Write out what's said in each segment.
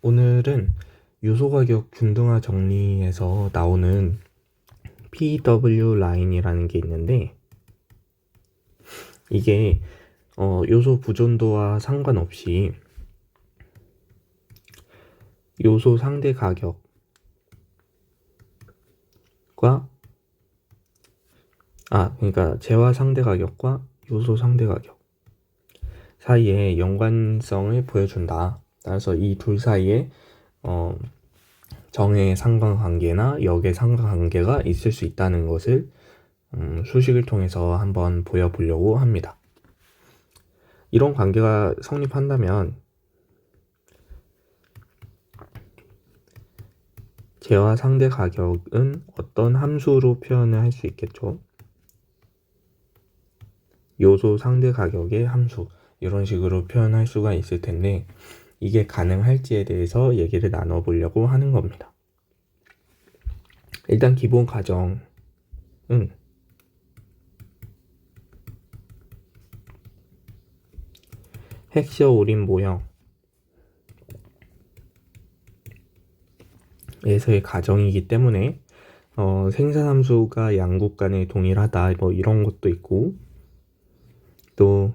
오늘은 요소 가격 균등화 정리에서 나오는 PW 라인이라는 게 있는데, 이게 요소 부존도와 상관없이 요소 상대 가격과 그러니까 재화 상대 가격과 요소 상대 가격 사이에 연관성을 보여준다. 따라서 이 둘 사이에 정의 상관관계나 역의 상관관계가 있을 수 있다는 것을 수식을 통해서 한번 보여보려고 합니다. 이런 관계가 성립한다면 재화 상대 가격은 어떤 함수로 표현을 할 수 있겠죠? 요소 상대 가격의 함수, 이런 식으로 표현할 수가 있을 텐데, 이게 가능할지에 대해서 얘기를 나눠보려고 하는 겁니다. 일단 기본 가정은 헥시어 오린 모형에서의 가정이기 때문에 생산함수가 양국 간에 동일하다, 뭐 이런 것도 있고, 또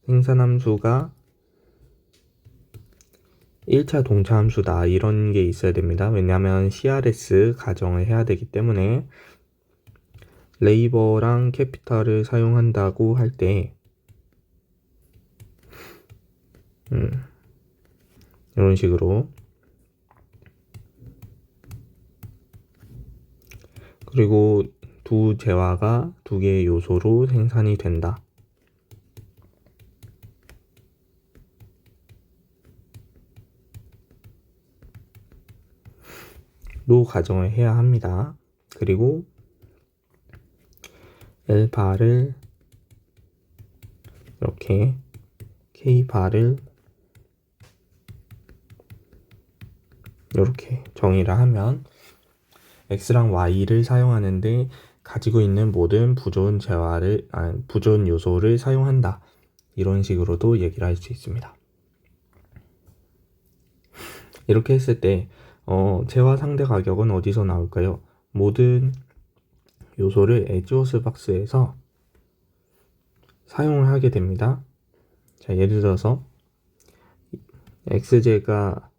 생산함수가 1차 동차 함수다, 이런 게 있어야 됩니다. 왜냐하면 CRS 가정을 해야 되기 때문에 레이버랑 캐피탈을 사용한다고 할 때 이런 식으로, 그리고 두 재화가 두 개의 요소로 생산이 된다. 로 가정을 해야 합니다. 그리고 L바를 이렇게, K바를 이렇게 정의를 하면 X랑 Y를 사용하는데 가지고 있는 모든 부존 요소를 사용한다, 이런 식으로도 얘기를 할 수 있습니다. 이렇게 했을 때 재화 상대 가격은 어디서 나올까요? 모든 요소를 에즈워스 박스에서 사용을 하게 됩니다. 자, 예를 들어서 X제가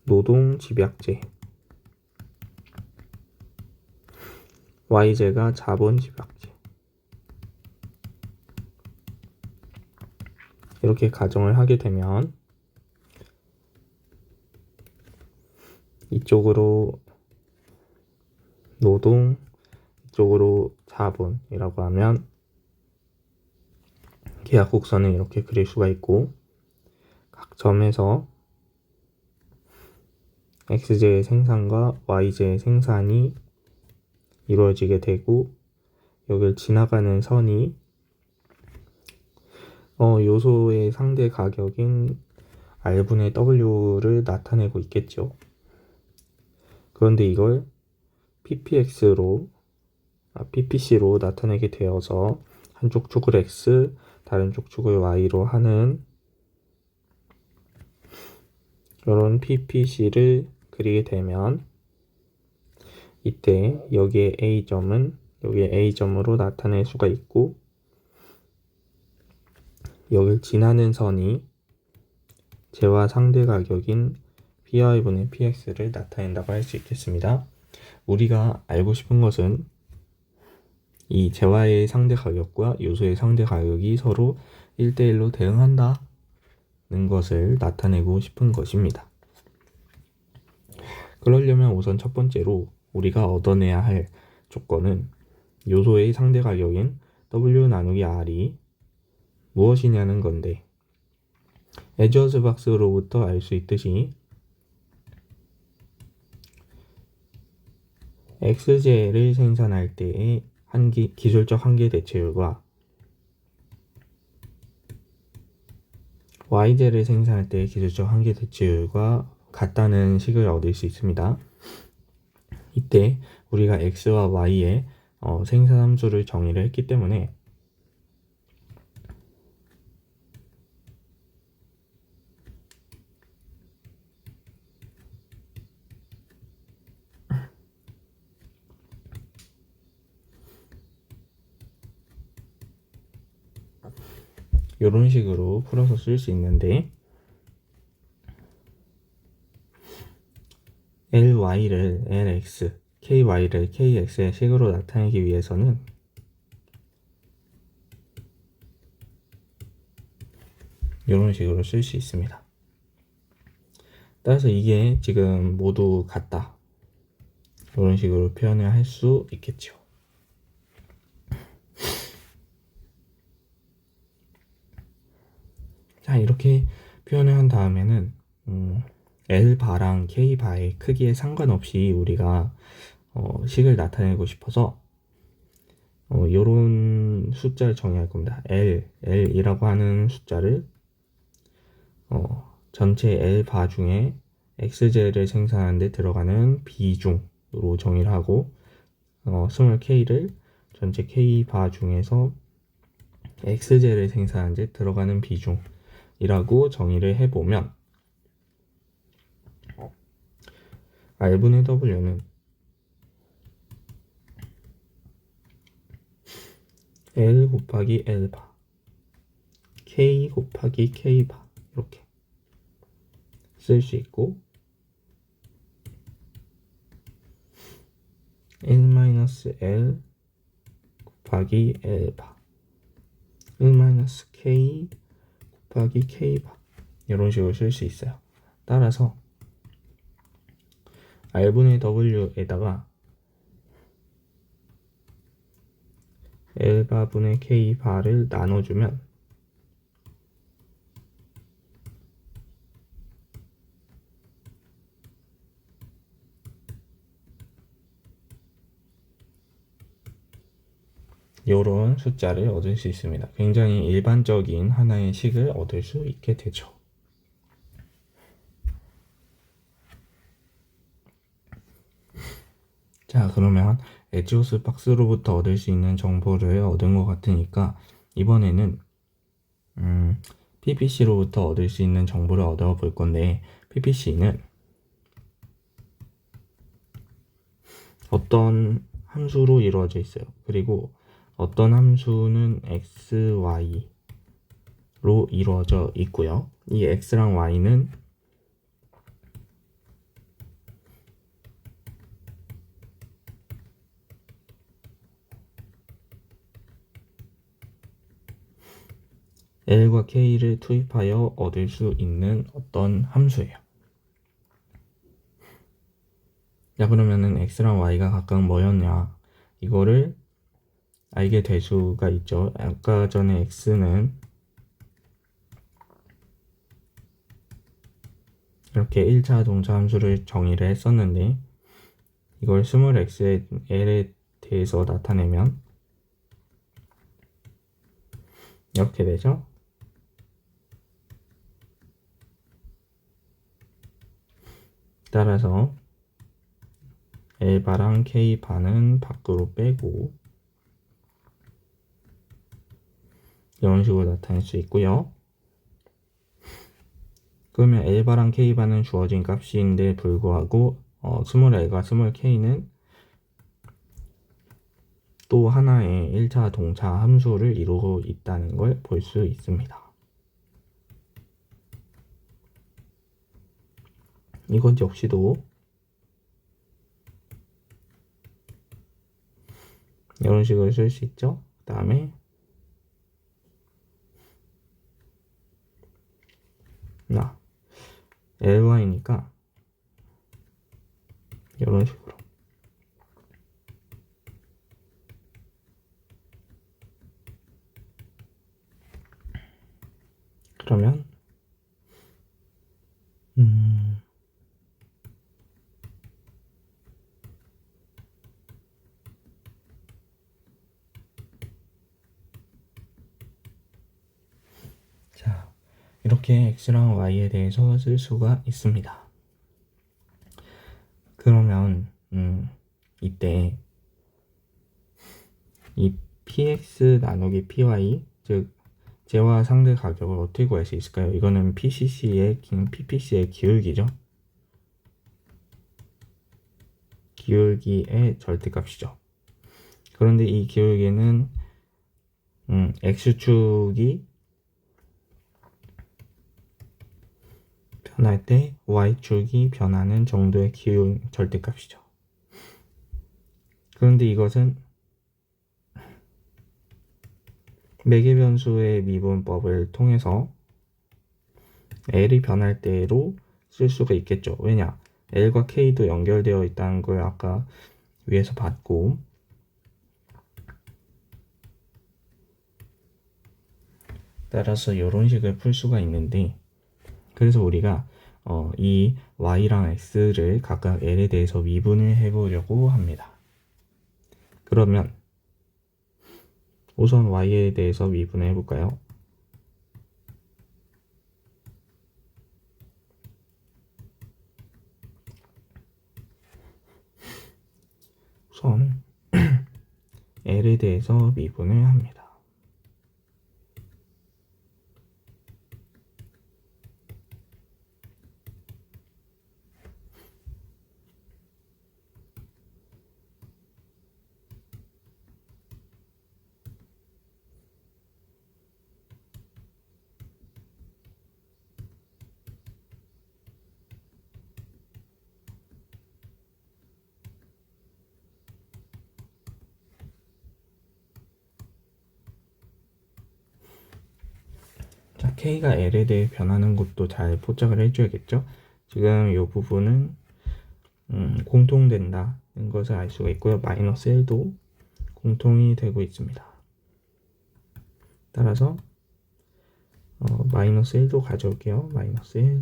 노동 집약제, Y제가 자본 집약제, 이렇게 가정을 하게 되면 이쪽으로 노동, 이쪽으로 자본이라고 하면 계약 곡선을 이렇게 그릴 수가 있고, 각 점에서 X제의 생산과 Y제의 생산이 이루어지게 되고, 여기를 지나가는 선이 요소의 상대 가격인 R분의 W를 나타내고 있겠죠. 그런데 이걸 PPC로 나타내게 되어서 한쪽 축을 X, 다른 쪽 축을 Y로 하는 이런 PPC를 그리게 되면, 이때 여기에 A점은 여기에 A점으로 나타낼 수가 있고, 여길 지나는 선이 재화 상대 가격인 PY분의 PX를 나타낸다고 할 수 있겠습니다. 우리가 알고 싶은 것은 이 재화의 상대 가격과 요소의 상대 가격이 서로 1대1로 대응한다는 것을 나타내고 싶은 것입니다. 그러려면 우선 첫 번째로 우리가 얻어내야 할 조건은 요소의 상대 가격인 W 나누기 R이 무엇이냐는 건데, 에즈워스 박스로부터 알 수 있듯이 X제를 생산할 때의 기술적 한계 대체율과 Y제를 생산할 때의 기술적 한계 대체율과 같다는 식을 얻을 수 있습니다. 이때 우리가 X와 Y의 생산 함수를 정의를 했기 때문에 이런 식으로 풀어서 쓸 수 있는데 ly를 lx, ky를 kx의 식으로 나타내기 위해서는 이런 식으로 쓸 수 있습니다. 따라서 이게 지금 모두 같다, 이런 식으로 표현을 할 수 있겠죠. 자, 이렇게 표현을 한 다음에는 L바랑 K바의 크기에 상관없이 우리가 식을 나타내고 싶어서 요런 숫자를 정의할 겁니다. L이라고 하는 숫자를 전체 L바 중에 XJ를 생산하는 데 들어가는 비중으로 정의를 하고 스몰 k를 전체 K바 중에서 XJ를 생산하는 데 들어가는 비중이라고 정의를 해보면 R분의 W는 L 곱하기 L바, K 곱하기 K바 이렇게 쓸 수 있고 L-L 곱하기 L바, L-K 곱하기 K바 이런 식으로 쓸 수 있어요. 따라서 R분의 W에다가 L바분의 K바를 나눠주면 이런 숫자를 얻을 수 있습니다. 굉장히 일반적인 하나의 식을 얻을 수 있게 되죠. 자, 그러면 에지오스 박스로부터 얻을 수 있는 정보를 얻은 것 같으니까 이번에는 PPC로부터 얻을 수 있는 정보를 얻어 볼 건데, PPC는 어떤 함수로 이루어져 있어요. 그리고 어떤 함수는 x, y로 이루어져 있고요. 이 x랑 y는 L과 K를 투입하여 얻을 수 있는 어떤 함수예요. 자, 그러면은 X랑 Y가 각각 뭐였냐, 이거를 알게 될 수가 있죠. 아까 전에 X는 이렇게 1차 동차 함수를 정의를 했었는데, 이걸 스몰 x의 L에 대해서 나타내면 이렇게 되죠. 따라서 L바랑 K바는 밖으로 빼고 이런 식으로 나타낼 수 있고요. 그러면 L바랑 K바는 주어진 값인데 불구하고 스몰 L과 스몰 K는 또 하나의 1차 동차 함수를 이루고 있다는 걸 볼 수 있습니다. 이것 역시도 이런 식으로 쓸 수 있죠. 그 다음에 ly니까 이런 식으로 그러면 자, 이렇게 x랑 y에 대해서 쓸 수가 있습니다. 그러면 이때 이 px 나누기 py, 즉 재화 상대 가격을 어떻게 구할 수 있을까요? 이거는 PCC의 PPC의 기울기죠. 기울기의 절대값이죠. 그런데 이 기울기는 x축이 변할 때 y축이 변하는 정도의 기울 절대값이죠. 그런데 이것은 매개 변수의 미분법을 통해서 L이 변할 때로 쓸 수가 있겠죠. 왜냐? L과 K도 연결되어 있다는 걸 아까 위에서 봤고, 따라서 이런 식을 풀 수가 있는데, 그래서 우리가 이 y랑 x를 각각 L에 대해서 미분을 해보려고 합니다. 그러면 우선 y에 대해서 미분을 해볼까요? 우선 L에 대해서 미분을 합니다. 자, K가 L에 대해 변하는 것도 잘 포착을 해줘야겠죠? 지금 이 부분은 공통된다는 것을 알 수가 있고요. 마이너스 1도 공통이 되고 있습니다. 따라서 마이너스 1도 가져올게요. 마이너스 1.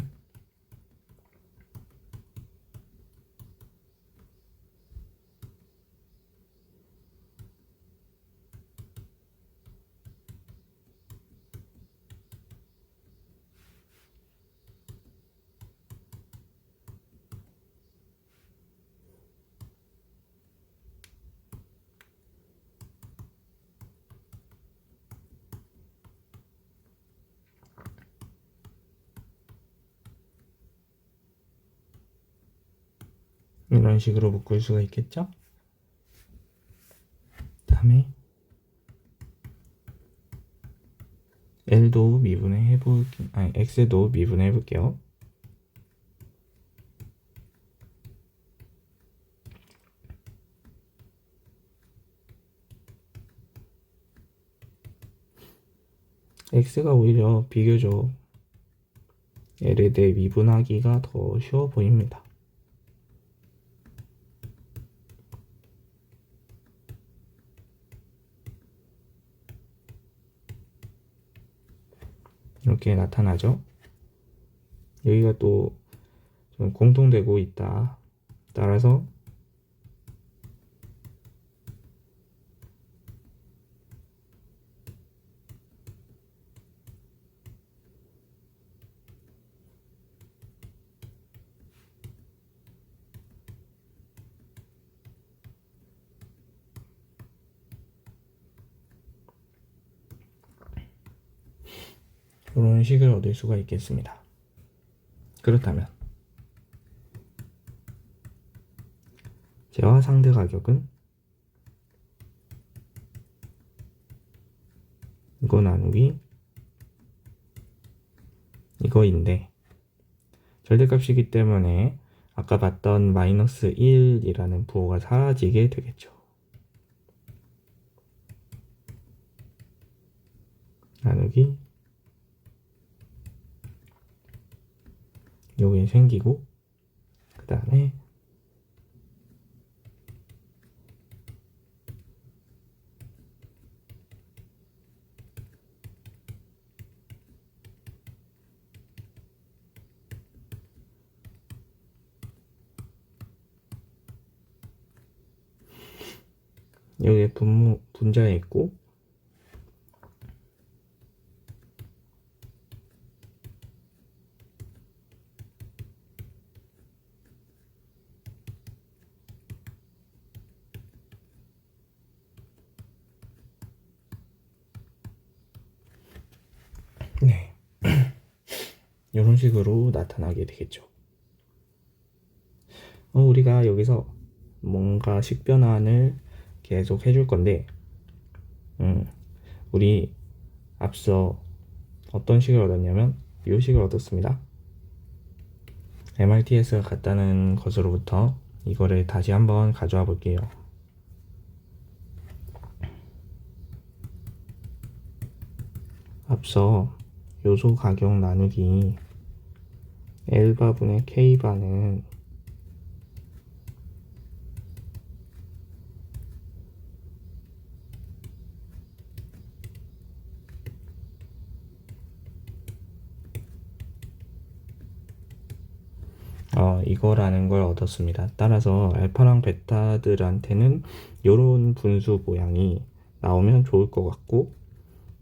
이런 식으로 묶을 수가 있겠죠? 다음에 L도 미분해 해볼게요. 아니, X도 미분해 해볼게요. X가 오히려 비교적 L에 대해 미분하기가 더 쉬워 보입니다. 이렇게 나타나죠. 여기가 또 좀 공통되고 있다. 따라서 이런 식을 얻을 수가 있겠습니다. 그렇다면 재화 상대 가격은 이거 나누기 이거인데 절대값이기 때문에 아까 봤던 마이너스 1이라는 부호가 사라지게 되겠죠. 나누기 요게 생기고 그 다음에 여기에 분자에 있고 네 이런 식으로 나타나게 되겠죠. 우리가 여기서 뭔가 식변환을 계속 해줄 건데 우리 앞서 어떤 식을 얻었냐면 이 식을 얻었습니다. MRTS가 같다는 것으로부터 이거를 다시 한번 가져와 볼게요. 앞서 요소 가격 나누기 L바분의 K바는 이거라는 걸 얻었습니다. 따라서 알파랑 베타들한테는 이런 분수 모양이 나오면 좋을 것 같고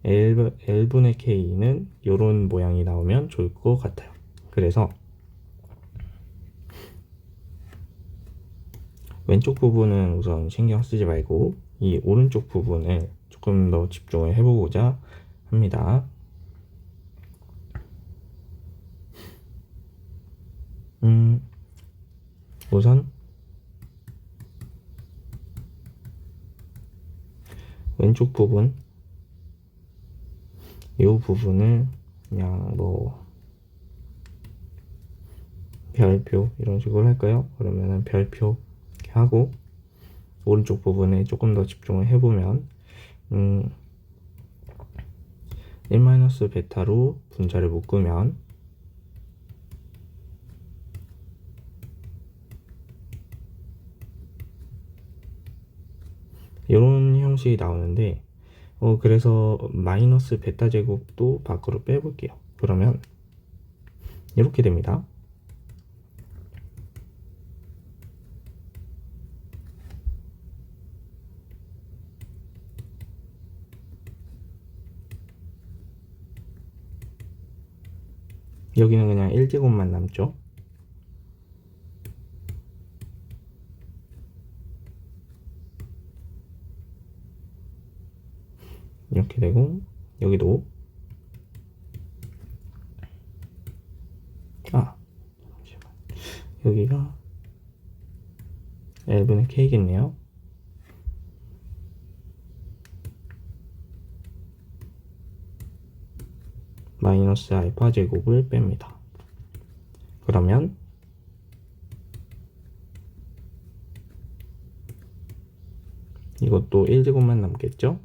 L분의 K는 이런 모양이 나오면 좋을 것 같아요. 그래서 왼쪽 부분은 우선 신경 쓰지 말고 이 오른쪽 부분을 조금 더 집중을 해보고자 합니다. 우선 왼쪽 부분 이 부분을 그냥 뭐 별표 이런 식으로 할까요? 그러면은 별표 이렇게 하고 오른쪽 부분에 조금 더 집중을 해보면 1-베타로 분자를 묶으면 이런 형식이 나오는데 그래서 마이너스 베타 제곱도 밖으로 빼볼게요. 그러면 이렇게 됩니다. 여기는 그냥 1제곱만 남죠. 이렇게 되고 여기도 잠시만. 여기가 L분의 K겠네요. 마이너스 알파 제곱을 뺍니다. 그러면 이것도 1제곱만 남겠죠?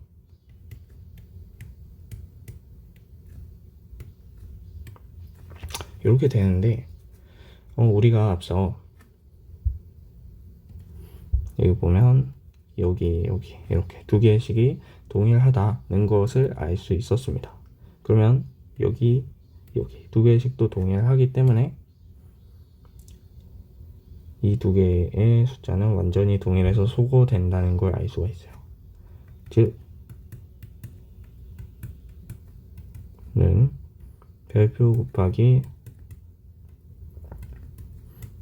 이렇게 되는데 우리가 앞서 여기 보면 여기 이렇게 두 개의 식이 동일하다는 것을 알 수 있었습니다. 그러면 여기 두 개의 식도 동일하기 때문에 이 두 개의 숫자는 완전히 동일해서 소거된다는 걸 알 수가 있어요. 즉 는 별표 곱하기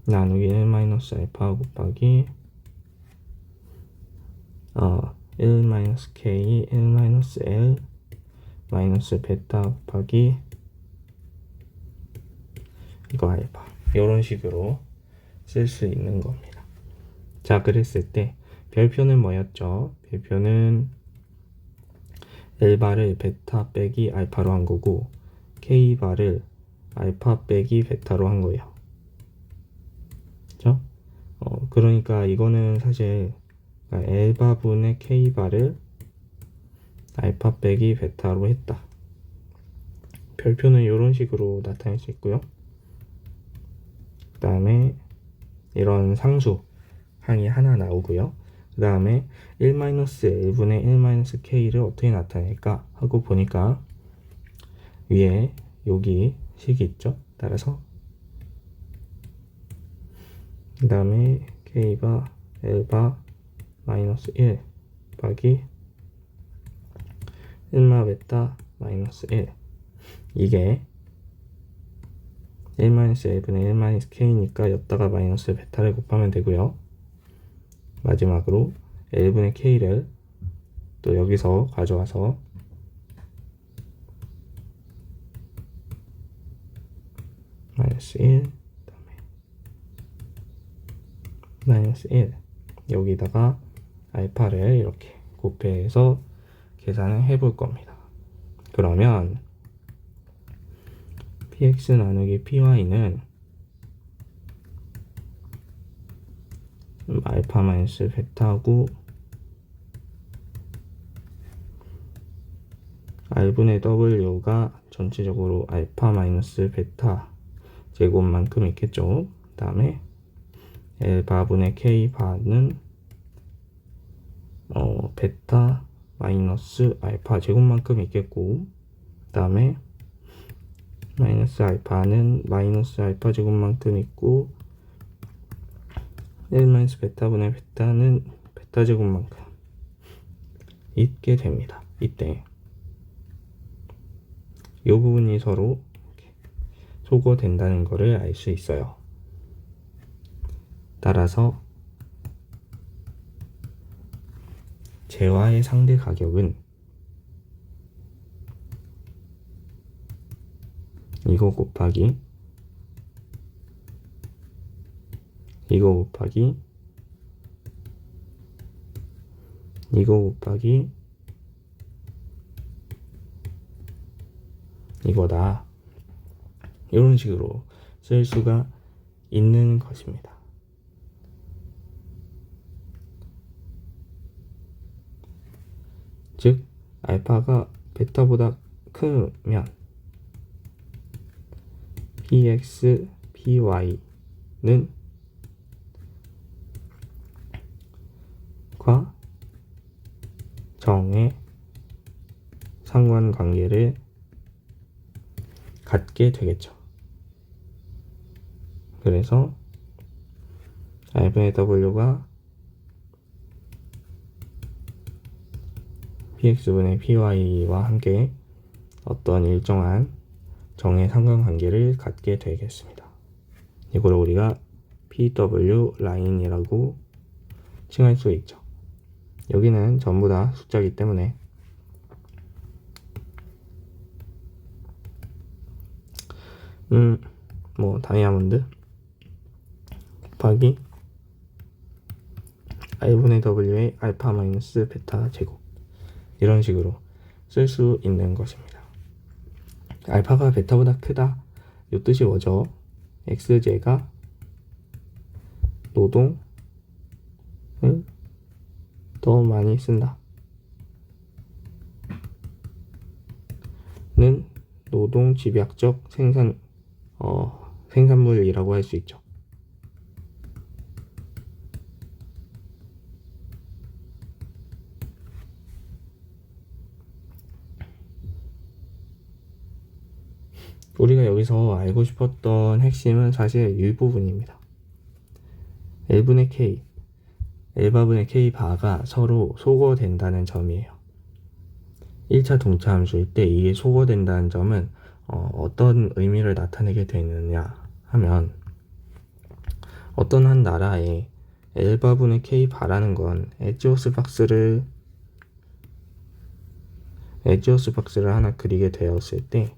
나누기 1-알파 곱하기 1-K 1-L 마이너스 베타 곱하기 이거 알파 이런 식으로 쓸 수 있는 겁니다. 자, 그랬을 때 별표는 뭐였죠? 별표는 L바를 베타 빼기 알파로 한 거고 K바를 알파 빼기 베타로 한 거예요. 그렇죠? 그러니까 이거는 사실 L바분의 K바를 알파 빼기 베타로 했다. 별표는 이런 식으로 나타낼 수 있고요. 그 다음에 이런 상수 항이 하나 나오고요. 그 다음에 1-L분의 1-K를 어떻게 나타낼까 하고 보니까 위에 여기 식이 있죠. 따라서 그 다음에 K바 L바 마이너스 1 곱하기 1-베타 마이너스 1 이게 1-L분의 1-K니까 여기다가 마이너스 베타를 곱하면 되고요. 마지막으로 L분의 K를 또 여기서 가져와서 마이너스 1 그다음에 마이너스 1 여기다가 알파를 이렇게 곱해서 계산을 해볼 겁니다. 그러면 px 나누기 py는 알파 마이너스 베타고 r분의 w가 전체적으로 알파 마이너스 베타 제곱만큼 있겠죠. 그 다음에 L바분의 K바는 베타 마이너스 알파 제곱만큼 있겠고, 그 다음에 마이너스 알파는 마이너스 알파 제곱만큼 있고, 1 마이너스 베타분의 베타는 베타 제곱만큼 있게 됩니다. 이때 이 부분이 서로 소거된다는 것을 알 수 있어요. 따라서 재화의 상대 가격은 이거 곱하기 이거 곱하기 이거 곱하기 이거다. 이런 식으로 쓸 수가 있는 것입니다. 즉 알파가 베타보다 크면 px, py는 과 정의 상관관계를 갖게 되겠죠. 그래서 r분의 w가 px분의 py와 함께 어떤 일정한 정의 상관관계를 갖게 되겠습니다. 이걸 우리가 pw 라인이라고 칭할 수 있죠. 여기는 전부 다 숫자이기 때문에 다이아몬드 곱하기 r분의 w의 알파 마이너스 베타 제곱, 이런 식으로 쓸 수 있는 것입니다. 알파가 베타보다 크다, 이 뜻이 뭐죠? x제가 노동을 더 많이 쓴다 는 노동 집약적 생산물이라고 할 수 있죠. 우리가 여기서 알고 싶었던 핵심은 사실 이 부분입니다. L분의 K, L바분의 K바가 서로 소거된다는 점이에요. 1차 동차 함수일 때 이게 소거된다는 점은 어떤 의미를 나타내게 되느냐 하면, 어떤 한 나라에 L바분의 K바라는 건 에지오스 박스를 하나 그리게 되었을 때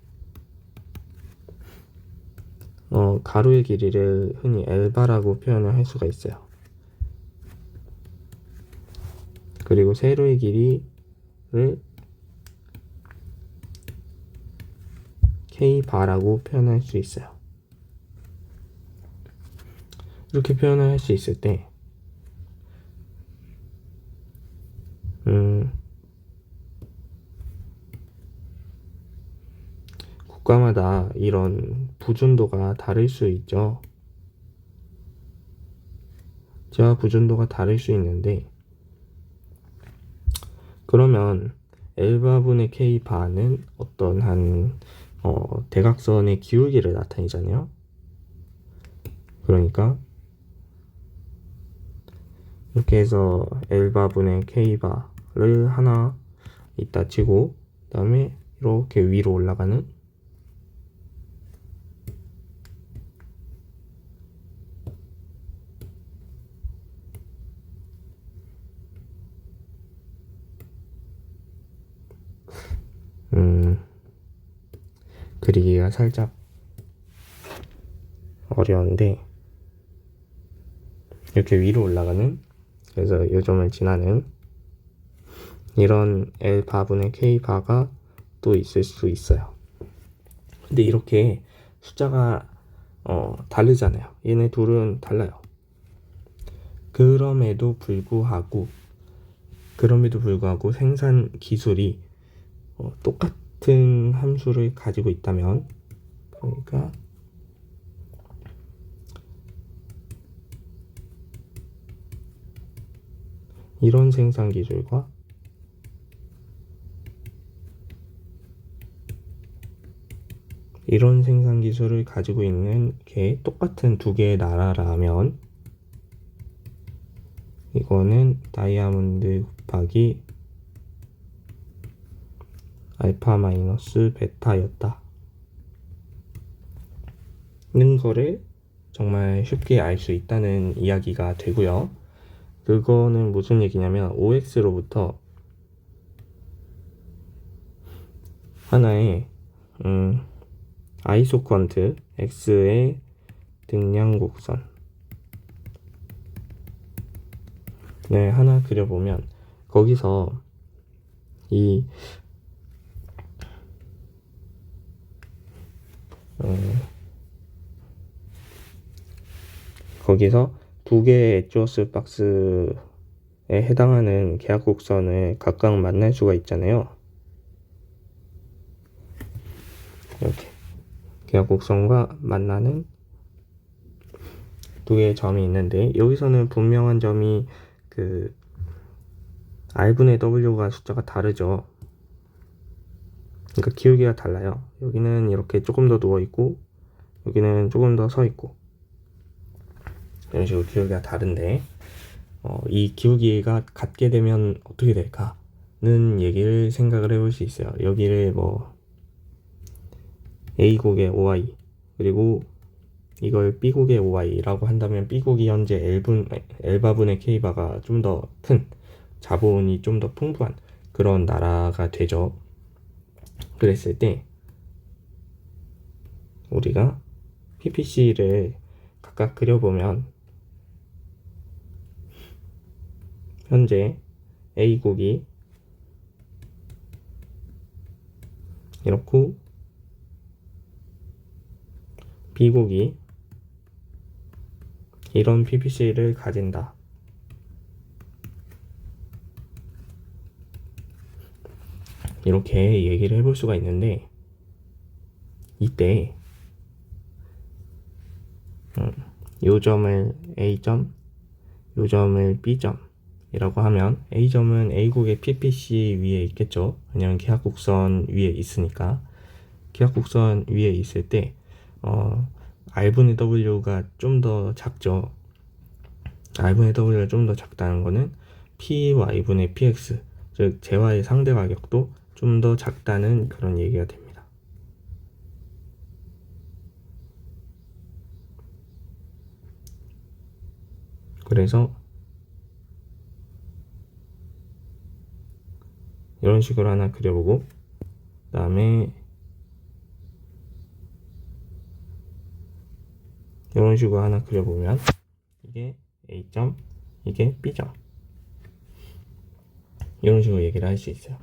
가로의 길이를 흔히 L바라고 표현을 할 수가 있어요. 그리고 세로의 길이를 K바라고 표현할 수 있어요. 이렇게 표현을 할 수 있을 때 국가마다 이런 부준도가 다를 수 있죠. 재화 부준도가 다를 수 있는데, 그러면 L바분의 K바는 어떤 한 대각선의 기울기를 나타내잖아요. 그러니까 이렇게 해서 L바분의 K바를 하나 있다 치고, 그 다음에 이렇게 위로 올라가는 그리기가 살짝 어려운데, 이렇게 위로 올라가는, 그래서 요점을 지나는 이런 L바분의 K바가 또 있을 수 있어요. 근데 이렇게 숫자가 다르잖아요. 얘네 둘은 달라요. 그럼에도 불구하고 생산 기술이 똑같은 함수를 가지고 있다면, 그러니까 이런 생산 기술과 이런 생산 기술을 가지고 있는 게 똑같은 두 개의 나라라면, 이거는 다이아몬드 곱하기 알파 마이너스 베타였다 는 거를 정말 쉽게 알 수 있다는 이야기가 되고요. 그거는 무슨 얘기냐면 OX로부터 하나의 아이소컨트 X의 등량곡선을 하나 그려보면, 거기서 거기서 두 개의 엣조스 박스에 해당하는 계약곡선을 각각 만날 수가 있잖아요. 이렇게 계약곡선과 만나는 두 개의 점이 있는데, 여기서는 분명한 점이 R분의 W가 숫자가 다르죠. 그러니까 기울기가 달라요. 여기는 이렇게 조금 더 누워있고 여기는 조금 더 서있고, 이런 식으로 기울기가 다른데, 이 기울기가 같게 되면 어떻게 될까는 얘기를 생각을 해볼 수 있어요. 여기를 A국의 OI, 그리고 이걸 B국의 OI라고 한다면, B국이 현재 L바분의 K바가 좀 더 큰, 자본이 좀 더 풍부한 그런 나라가 되죠. 그랬을 때 우리가 PPC를 각각 그려보면, 현재 A국이 이렇고 B국이 이런 PPC를 가진다. 이렇게 얘기를 해볼 수가 있는데, 이때 요 점을 A점, 요 점을 B점이라고 하면, A점은 A국의 PPC 위에 있겠죠. 왜냐면 계약곡선 위에 있으니까. 계약곡선 위에 있을 때 R분의 W가 좀 더 작죠. R분의 W가 좀 더 작다는 거는 PY분의 PX, 즉 재화의 상대 가격도 좀 더 작다는 그런 얘기가 됩니다. 그래서 이런 식으로 하나 그려보고, 그 다음에 이런 식으로 하나 그려보면, 이게 A점, 이게 B점, 이런 식으로 얘기를 할 수 있어요.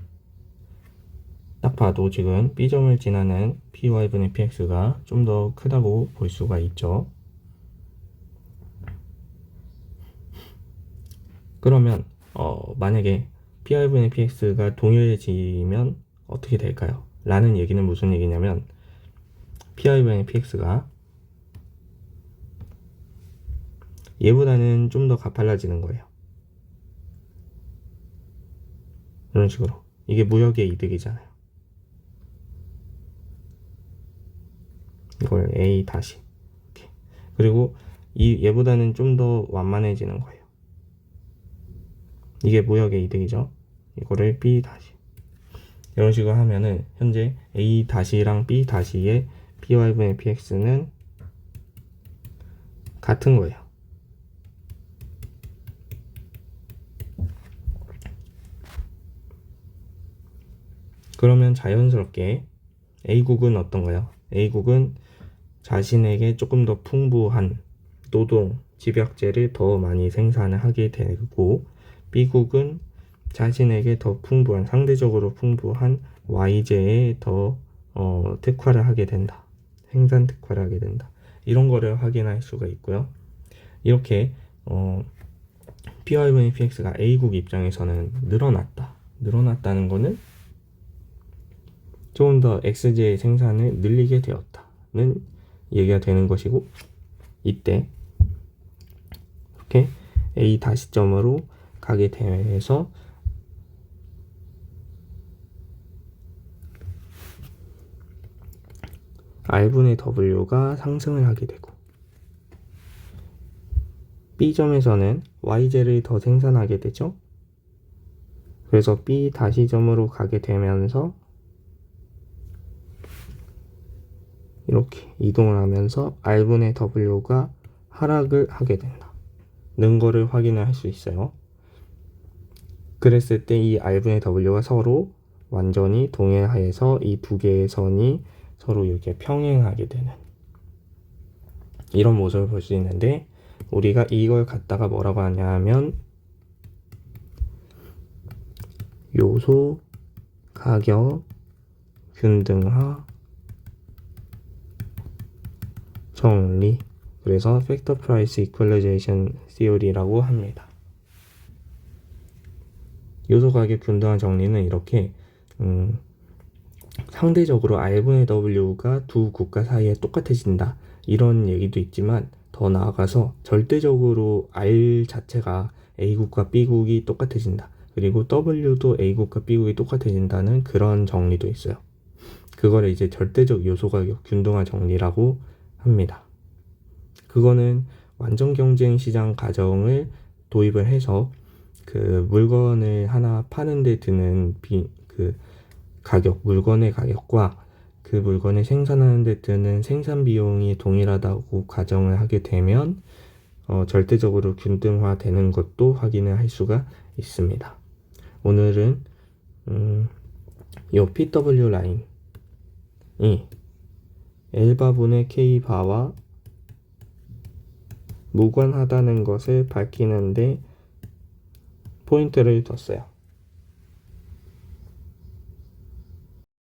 딱 봐도 지금 B점을 지나는 PY분의 PX가 좀 더 크다고 볼 수가 있죠. 그러면 만약에 PY분의 PX가 동일해지면 어떻게 될까요? 라는 얘기는 무슨 얘기냐면, PY분의 PX가 얘보다는 좀 더 가팔라지는 거예요. 이런 식으로. 이게 무역의 이득이잖아요. 이걸 A 다시. 이렇게. 그리고 얘보다는 좀 더 완만해지는 거예요. 이게 무역의 이득이죠. 이거를 B 다시. 이런 식으로 하면은 현재 A 다시랑 B 다시의 PY분의 PX는 같은 거예요. 그러면 자연스럽게 A국은 어떤가요? A국은 자신에게 조금 더 풍부한 노동, 집약제를 더 많이 생산을 하게 되고, B국은 자신에게 더 풍부한, 상대적으로 풍부한 y제에 더 특화를 하게 된다. 생산 특화를 하게 된다. 이런 거를 확인할 수가 있고요. 이렇게 py분의 px가 a국 입장에서는 늘어났다는 거는 조금 더 x제의 생산을 늘리게 되었다는 얘기가 되는 것이고, 이때 이렇게 a 다시점으로 가게 되면서 r분의 w가 상승을 하게 되고, b점에서는 y제를 더 생산하게 되죠. 그래서 b 다시점으로 가게 되면서 이렇게 이동을 하면서 r분의 w가 하락을 하게 된다는 거를 확인을 할 수 있어요. 그랬을 때 이 r분의 w가 서로 완전히 동일하여서 이 두 개의 선이 서로 이렇게 평행하게 되는 이런 모습을 볼 수 있는데, 우리가 이걸 갖다가 뭐라고 하냐면 요소 가격 균등화 정리, 그래서 팩터 프라이스 이퀄라이제이션 시오리라고 합니다. 요소 가격 균등화 정리는 이렇게 상대적으로 r분의 w가 두 국가 사이에 똑같아진다, 이런 얘기도 있지만, 더 나아가서 절대적으로 r 자체가 a국과 b국이 똑같아진다, 그리고 w도 a국과 b국이 똑같아진다는 그런 정리도 있어요. 그거를 이제 절대적 요소 가격 균등화 정리라고 합니다. 그거는 완전 경쟁 시장 가정을 도입을 해서 그 물건을 하나 파는데 드는 물건의 가격과 그 물건을 생산하는 데 드는 생산 비용이 동일하다고 가정을 하게 되면 절대적으로 균등화 되는 것도 확인을 할 수가 있습니다. 오늘은 이 PW 라인이 L바분의 K바와 무관하다는 것을 밝히는데 포인트를 뒀어요.